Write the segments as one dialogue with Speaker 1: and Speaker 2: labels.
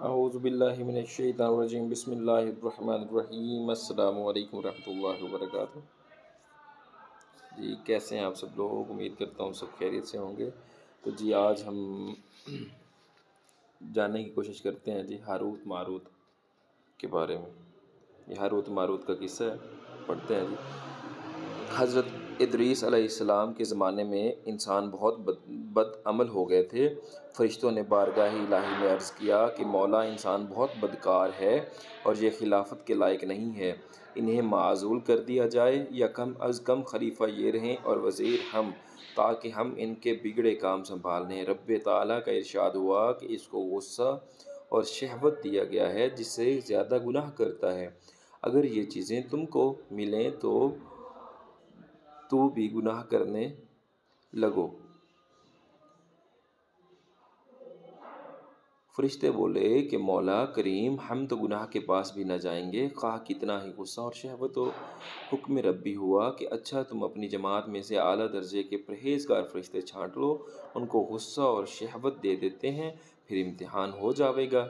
Speaker 1: اعوذ باللہ من الشیطان الرجیم بسم اللہ الرحمن الرحیم السلام علیکم ورحمۃ اللہ وبرکاتہ۔ جی کیسے ہیں آپ سب لوگ؟ امید کرتا ہوں سب خیریت سے ہوں گے۔ تو جی آج ہم جاننے کی کوشش کرتے ہیں ہاروت ماروت کے بارے میں۔ یہ ہاروت ماروت کا قصہ ہے، پڑھتے ہیں حضرت ادریس علیہ السلام کے زمانے میں انسان بہت بد عمل ہو گئے تھے۔ فرشتوں نے بارگاہ الہی میں عرض کیا کہ مولا، انسان بہت بدکار ہے اور یہ خلافت کے لائق نہیں ہے، انہیں معزول کر دیا جائے یا کم از کم خلیفہ یہ رہیں اور وزیر ہم، تاکہ ہم ان کے بگڑے کام سنبھال لیں۔ رب تعالیٰ کا ارشاد ہوا کہ اس کو غصہ اور شہوت دیا گیا ہے جس سے زیادہ گناہ کرتا ہے۔ اگر یہ چیزیں تم کو ملیں تو بھی گناہ کرنے لگو۔ فرشتے بولے کہ مولا کریم، ہم تو گناہ کے پاس بھی نہ جائیں گے، خواہ کتنا ہی غصہ اور شہوت ہو۔ حکم ربی ہوا کہ اچھا، تم اپنی جماعت میں سے اعلیٰ درجے کے پرہیزگار فرشتے چھانٹ لو، ان کو غصہ اور شہوت دے دیتے ہیں، پھر امتحان ہو جاوے گا۔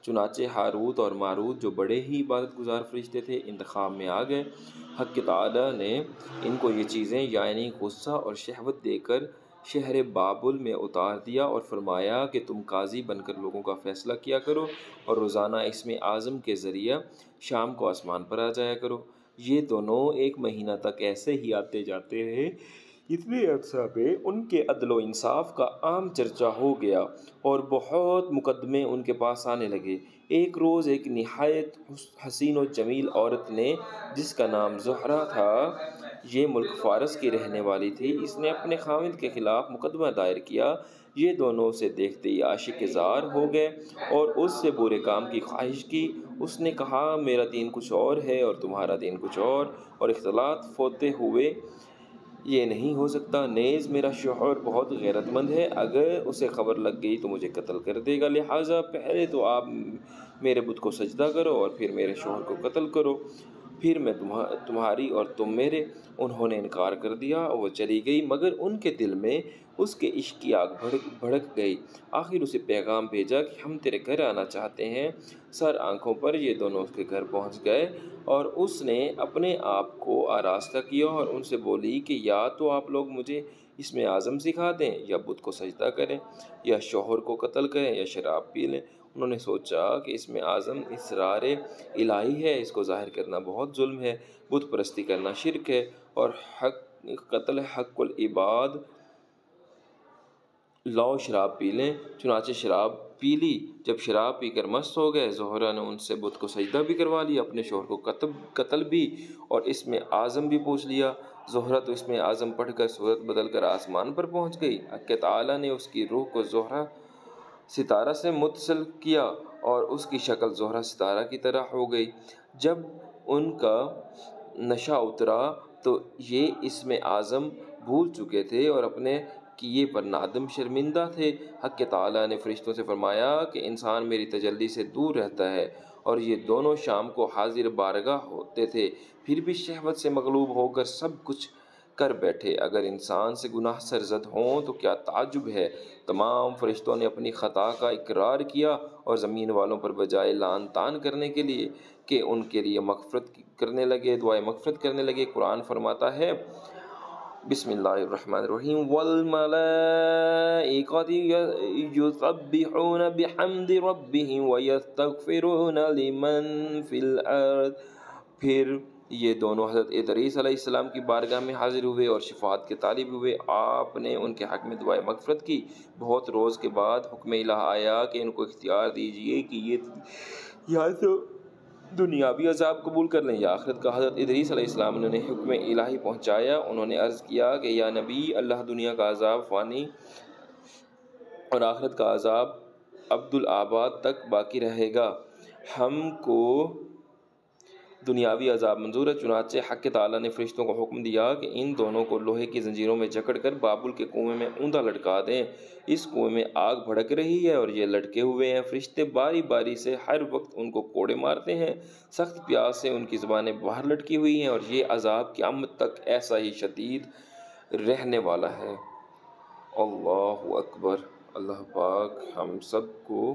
Speaker 1: چنانچہ ہاروت اور ماروت جو بڑے ہی عبادت گزار فرشتے تھے انتخاب میں آ گئے۔ حق تعالیٰ نے ان کو یہ چیزیں یعنی غصہ اور شہوت دے کر شہر بابل میں اتار دیا اور فرمایا کہ تم قاضی بن کر لوگوں کا فیصلہ کیا کرو اور روزانہ اسم اعظم کے ذریعہ شام کو آسمان پر آ جایا کرو۔ یہ دونوں ایک مہینہ تک ایسے ہی آتے جاتے رہے۔ اتنے عرصہ میں ان کے عدل و انصاف کا عام چرچا ہو گیا اور بہت مقدمے ان کے پاس آنے لگے۔ ایک روز ایک نہایت حسین و جمیل عورت نے، جس کا نام زہرہ تھا، یہ ملک فارس کی رہنے والی تھی، اس نے اپنے خاوند کے خلاف مقدمہ دائر کیا۔ یہ دونوں اسے دیکھتے ہی عاشق زار ہو گئے اور اس سے برے کام کی خواہش کی۔ اس نے کہا، میرا دین کچھ اور ہے اور تمہارا دین کچھ اور اختلاط ہوتے ہوئے یہ نہیں ہو سکتا۔ نیز میرا شوہر بہت غیرت مند ہے، اگر اسے خبر لگ گئی تو مجھے قتل کر دے گا، لہٰذا پہلے تو آپ میرے بت کو سجدہ کرو اور پھر میرے شوہر کو قتل کرو، پھر میں تمہاری اور تم میرے۔ انہوں نے انکار کر دیا اور وہ چلی گئی، مگر ان کے دل میں اس کے عشق کی آگ بھڑک گئی۔ آخر اسے پیغام بھیجا کہ ہم تیرے گھر آنا چاہتے ہیں۔ سر آنکھوں پر یہ دونوں اس کے گھر پہنچ گئے اور اس نے اپنے آپ کو آراستہ کیا اور ان سے بولی کہ یا تو آپ لوگ مجھے اسم اعظم سکھا دیں، یا بت کو سجدہ کریں، یا شوہر کو قتل کریں، یا شراب پی لیں۔ انہوں نے سوچا کہ اسم اعظم اسرار الہی ہے، اس کو ظاہر کرنا بہت ظلم ہے، بت پرستی کرنا شرک ہے، اور قتل حق العباد، لاؤ شراب پی لیں۔ چنانچہ شراب پی لی۔ جب شراب پی کر مست ہو گئے، زہرہ نے ان سے بت کو سجدہ بھی کروا لیا، اپنے شوہر کو قتل بھی اور اسم اعظم بھی پوچھ لیا۔ زہرہ تو اسم اعظم پڑھ کر صورت بدل کر آسمان پر پہنچ گئی۔ حق تعالیٰ نے اس کی روح کو زہرہ ستارہ سے متصل کیا اور اس کی شکل زہرہ ستارہ کی طرح ہو گئی۔ جب ان کا نشہ اترا تو یہ اسم اعظم بھول چکے تھے اور اپنے کیے پر نادم شرمندہ تھے۔ حق تعالیٰ نے فرشتوں سے فرمایا کہ انسان میری تجلی سے دور رہتا ہے، اور یہ دونوں شام کو حاضر بارگاہ ہوتے تھے، پھر بھی شہوت سے مغلوب ہو کر سب کچھ کر بیٹھے۔ اگر انسان سے گناہ سرزد ہوں تو کیا تعجب ہے۔ تمام فرشتوں نے اپنی خطا کا اقرار کیا اور زمین والوں پر بجائے لعن طعن کرنے کے لیے کہ ان کے لیے مغفرت کرنے لگے، دعائے مغفرت کرنے لگے۔ قرآن فرماتا ہے، بسم اللہ الرحمن الرحیم، والملائکۃ یسبحون بحمد ربہم ویستغفرون لمن فی الارض۔ پھر یہ دونوں حضرت ادریس علیہ السلام کی بارگاہ میں حاضر ہوئے اور شفاعت کے طالب ہوئے۔ آپ نے ان کے حق میں دعائے مغفرت کی۔ بہت روز کے بعد حکم الہ آیا کہ ان کو اختیار دیجیے کہ یہ یا تو دنیاوی عذاب قبول کر لیں یا آخرت کا۔ حضرت ادریس علیہ السلام نے حکم الہی پہنچایا۔ انہوں نے عرض کیا کہ یا نبی اللہ، دنیا کا عذاب فانی اور آخرت کا عذاب ابدالآباد تک باقی رہے گا، ہم کو دنیاوی عذاب منظور ہے۔ چنانچہ حق تعالیٰ نے فرشتوں کو حکم دیا کہ ان دونوں کو لوہے کی زنجیروں میں جکڑ کر بابل کے کنویں میں اوندا لٹکا دیں۔ اس کنویں میں آگ بھڑک رہی ہے اور یہ لٹکے ہوئے ہیں۔ فرشتے باری باری سے ہر وقت ان کو کوڑے مارتے ہیں۔ سخت پیاس سے ان کی زبانیں باہر لٹکی ہوئی ہیں اور یہ عذاب قیامت تک ایسا ہی شدید رہنے والا ہے۔ اللہ اکبر۔ اللہ پاک ہم سب کو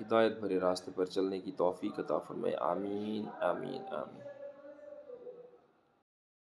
Speaker 1: ہدایت بھرے راستے پر چلنے کی توفیق عطا فرمائے۔ آمین آمین آمین۔